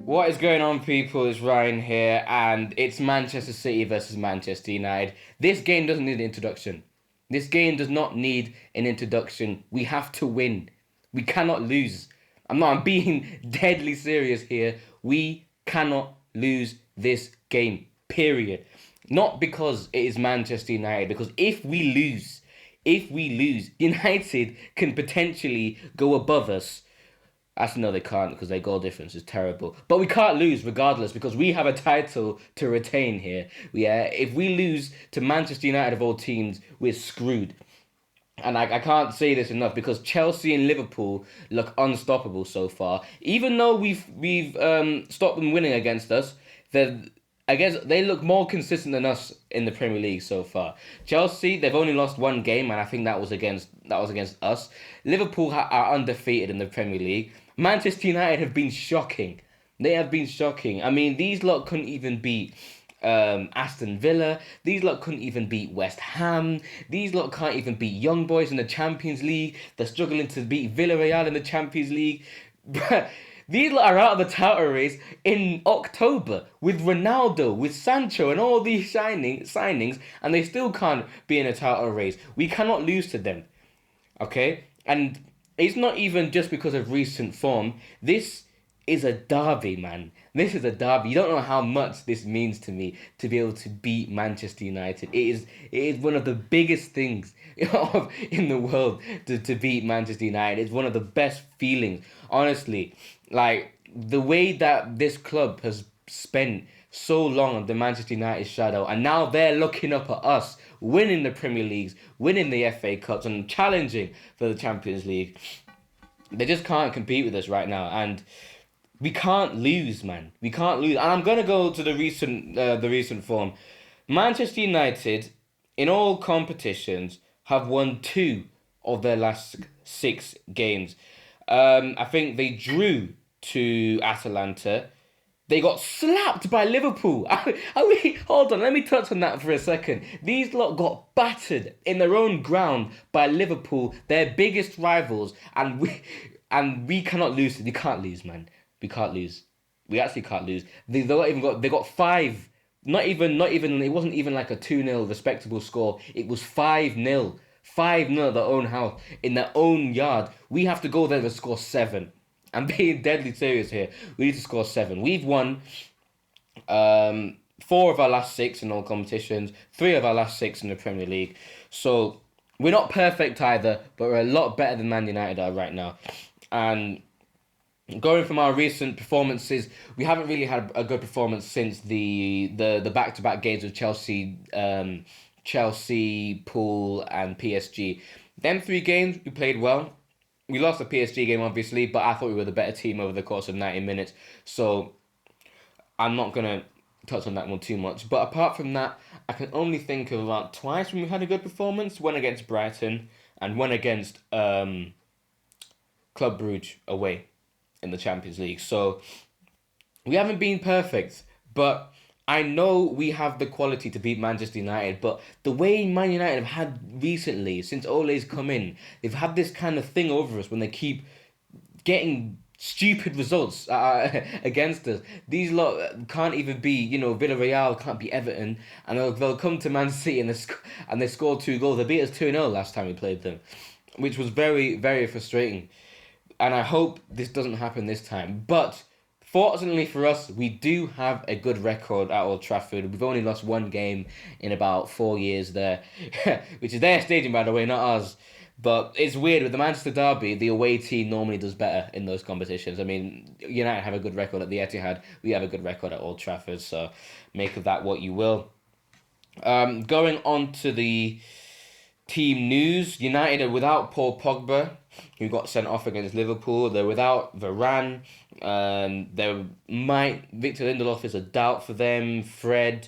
What is going on, people? It's Ryan here, and it's Manchester City versus Manchester United. This game doesn't need an introduction. This game does not need an introduction. We have to win. We cannot lose. I'm being deadly serious here. We cannot lose this game. Period. Not because it is Manchester United, because if we lose, United can potentially go above us. Actually, no, they can't because their goal difference is terrible. But we can't lose regardless because we have a title to retain here. If we lose to Manchester United of all teams, we're screwed. And I can't say this enough because Chelsea and Liverpool look unstoppable so far. Even though we've stopped them winning against us, I guess they look more consistent than us in the Premier League so far. Chelsea, they've only lost one game, and I think that was against us. Liverpool are undefeated in the Premier League. Manchester United have been shocking. They have been shocking. I mean, these lot couldn't even beat Aston Villa. These lot couldn't even beat West Ham. These lot can't even beat Young Boys in the Champions League. They're struggling to beat Villarreal in the Champions League. These lot are out of the title race in October with Ronaldo, with Sancho, and all these signings, and they still can't be in a title race. We cannot lose to them, okay? And it's not even just because of recent form. This is a derby, man. This is a derby. You don't know how much this means to me to be able to beat Manchester United. It is one of the biggest things in the world to beat Manchester United. It's one of the best feelings, honestly. Like the way that this club has spent so long under Manchester United's shadow, and now they're looking up at us, winning the Premier Leagues, winning the FA Cups, and challenging for the Champions League. They just can't compete with us right now, and we can't lose, man. We can't lose. And I'm gonna go to the recent form. Manchester United, in all competitions, have won 2 of their last 6 games. I think they drew to Atalanta. They got slapped by Liverpool. Hold on, let me touch on that for a second. These lot got battered in their own ground by Liverpool, their biggest rivals, and we cannot lose. We can't lose, man. We can't lose. We actually can't lose. They got five. Not even. It wasn't even like a 2-0 respectable score. It was 5-0. 5-0 at their own house in their own yard. We have to go there to score 7. I'm being deadly serious here. We need to score 7. We've won 4 of our last 6 in all competitions, 3 of our last 6 in the Premier League. So we're not perfect either, but we're a lot better than Man United are right now. And going from our recent performances, we haven't really had a good performance since the back-to-back games of Chelsea, Pool, and PSG. Them 3 games, we played well. We lost the PSG game, obviously, but I thought we were the better team over the course of 90 minutes. So I'm not going to touch on that one too much. But apart from that, I can only think of about twice when we had a good performance. One against Brighton and one against Club Brugge away in the Champions League. So we haven't been perfect, but I know we have the quality to beat Manchester United, but the way Man United have had recently, since Ole's come in, they've had this kind of thing over us when they keep getting stupid results against us. These lot can't even be, Villarreal can't be Everton, and they'll come to Man City and they score 2 goals. They beat us 2-0 last time we played them, which was very, very frustrating. And I hope this doesn't happen this time. But fortunately for us, we do have a good record at Old Trafford. We've only lost 1 game in about 4 years there, which is their stadium, by the way, not ours. But it's weird, with the Manchester Derby, the away team normally does better in those competitions. I mean, United have a good record at the Etihad. We have a good record at Old Trafford, so make of that what you will. Going on to the team news, United are without Paul Pogba, who got sent off against Liverpool. They're without Varane. Victor Lindelof is a doubt for them. Fred,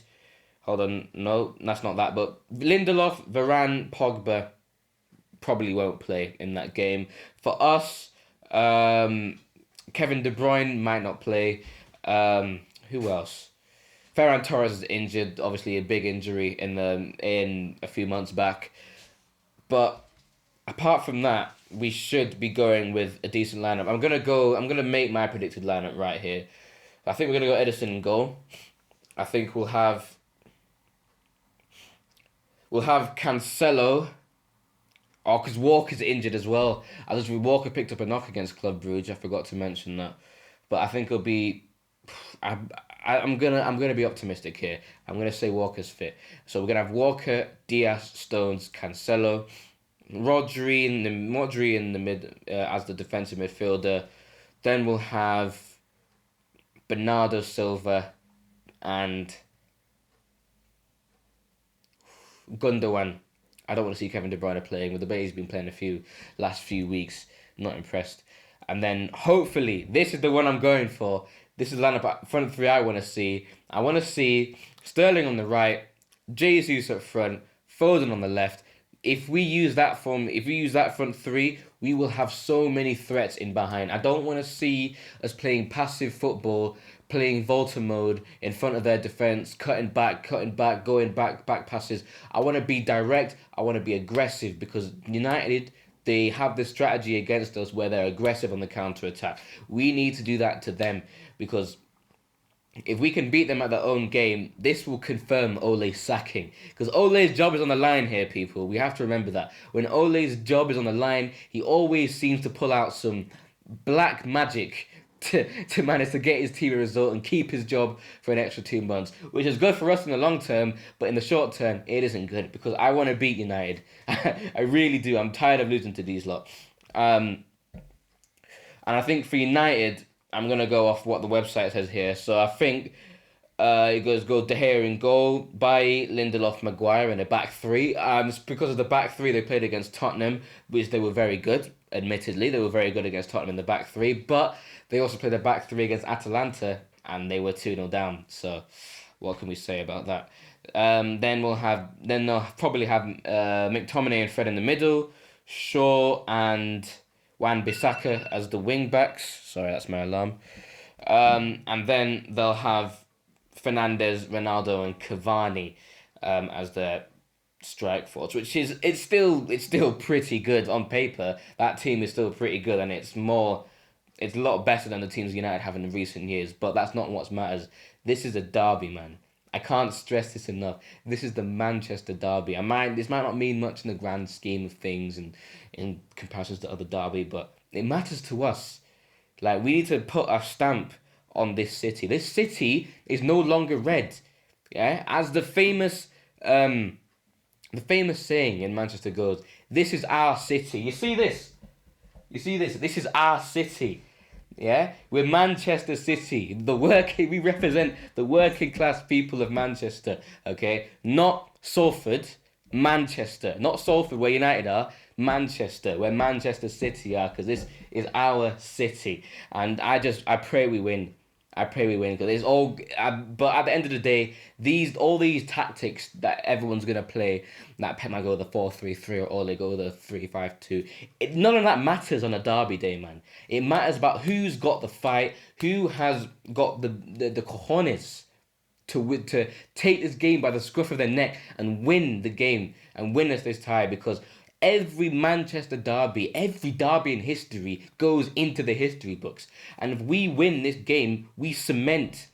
hold on, no, that's not that. But Lindelof, Varane, Pogba probably won't play in that game. For us, Kevin De Bruyne might not play. Who else? Ferran Torres is injured. Obviously, a big injury in a few months back. But apart from that, we should be going with a decent lineup. I'm gonna make my predicted lineup right here. I think we're gonna go Edison in goal. I think we'll have Cancelo. Oh, because Walker's injured as well. Walker picked up a knock against Club Brugge. I forgot to mention that, but I think it'll be. I'm gonna be optimistic here. I'm gonna say Walker's fit. So we're gonna have Walker, Diaz, Stones, Cancelo, Rodri in the mid as the defensive midfielder. Then we'll have Bernardo Silva and Gundogan. I don't want to see Kevin De Bruyne playing. With the way he's been playing last few weeks, not impressed. And then hopefully, this is the one I'm going for. This is the lineup front three I want to see. I want to see Sterling on the right, Jesus up front, Foden on the left. If we use that front three, we will have so many threats in behind. I don't want to see us playing passive football, playing Volta mode in front of their defense, cutting back, going back passes. I want to be direct. I want to be aggressive because United, they have this strategy against us where they're aggressive on the counter attack. We need to do that to them because if we can beat them at their own game, this will confirm Ole's sacking. Because Ole's job is on the line here, people. We have to remember that. When Ole's job is on the line, he always seems to pull out some black magic to manage to get his team a result and keep his job for an extra 2 months. Which is good for us in the long term, but in the short term, it isn't good. Because I want to beat United. I really do. I'm tired of losing to these lot. And I think for United, I'm going to go off what the website says here. So I think it goes De Gea in goal, Bailly, Lindelof, Maguire in a back three. It's because of the back three they played against Tottenham, which they were very good. Admittedly, they were very good against Tottenham in the back three. But they also played a back three against Atalanta, and they were 2-0 down. So what can we say about that? Then they'll probably have McTominay and Fred in the middle, Shaw and Wan-Bissaka as the wing backs. Sorry, that's my alarm. And then they'll have Fernandes, Ronaldo, and Cavani as their strike force, which is it's still pretty good on paper. That team is still pretty good, and it's a lot better than the teams United have in recent years. But that's not what matters. This is a derby, man. I can't stress this enough. This is the Manchester derby. This might not mean much in the grand scheme of things and in comparisons to other derby, but it matters to us. Like, we need to put our stamp on this city. This city is no longer red. Yeah, as the famous saying in Manchester goes, "This is our city." You see this? This is our city. Yeah, we're Manchester City. We represent the working class people of Manchester. Okay, not Salford, Manchester. Not Salford, where United are. Manchester, where Manchester City are, because this is our city, and I pray we win. I pray we win because it's all. But at the end of the day, all these tactics that everyone's gonna play, that Pep might go the 4-3-3 or they go the 3-5-2. None of that matters on a derby day, man. It matters about who's got the fight, who has got the cojones to take this game by the scruff of their neck and win the game and win us this tie, because every Manchester derby, every derby in history goes into the history books. And if we win this game, we cement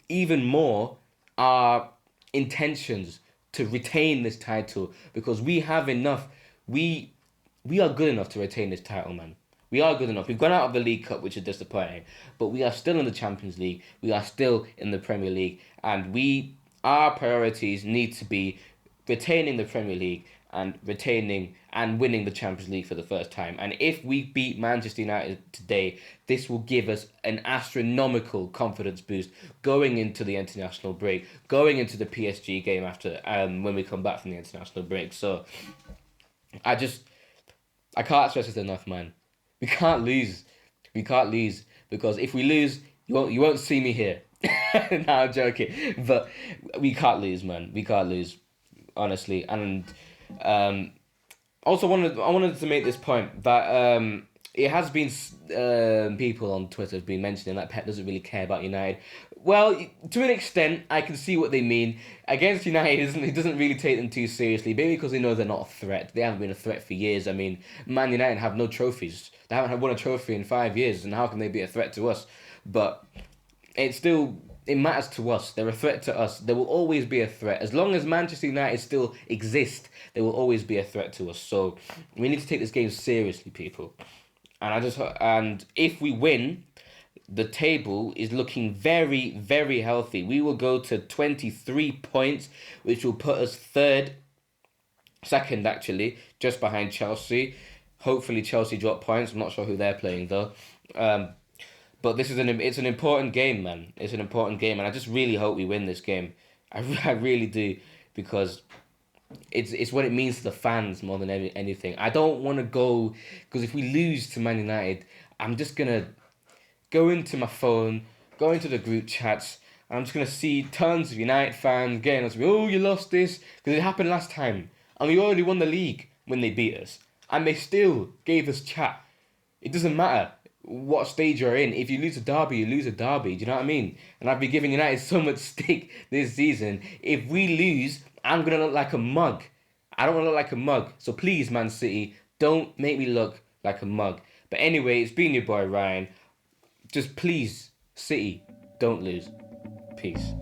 even more our intentions to retain this title, because we have enough. We are good enough to retain this title, man. We are good enough. We've gone out of the League Cup, which is disappointing, but we are still in the Champions League. We are still in the Premier League, and our priorities need to be retaining the Premier League and retaining and winning the Champions League for the first time. And if we beat Manchester United today, this will give us an astronomical confidence boost going into the international break, going into the PSG game after when we come back from the international break. So I can't stress this enough, man. We can't lose. Because if we lose, you won't see me here. No, I'm joking. But we can't lose, man. We can't lose, honestly. And also I wanted to make this point that it has been people on Twitter have been mentioning that Pep doesn't really care about United. Well, to an extent, I can see what they mean. Against United, he doesn't really take them too seriously, maybe because they know they're not a threat. They haven't been a threat for years. I mean, Man United have no trophies. They haven't won a trophy in 5 years, and how can they be a threat to us? But it matters to us. They're a threat to us. There will always be a threat. As long as Manchester United still exist, there will always be a threat to us. So we need to take this game seriously, people. And if we win, the table is looking very, very healthy. We will go to 23 points, which will put us second actually, just behind Chelsea. Hopefully Chelsea drop points. I'm not sure who they're playing though. But it's an important game, man. It's an important game, and I just really hope we win this game. I really do, because it's what it means to the fans more than anything. I don't want to go, because if we lose to Man United, I'm just gonna go into my phone, go into the group chats, and I'm just gonna see tons of United fans getting us. Oh, you lost this because it happened last time, and we already won the league when they beat us, and they still gave us chat. It doesn't matter what stage you're in. If you lose a derby, you lose a derby. Do you know what I mean? And I've been giving United so much stick this season. If we lose, I'm gonna look like a mug. I don't want to look like a mug. So please, Man City, don't make me look like a mug. But anyway, it's been your boy Ryan. Just please, City, don't lose. Peace.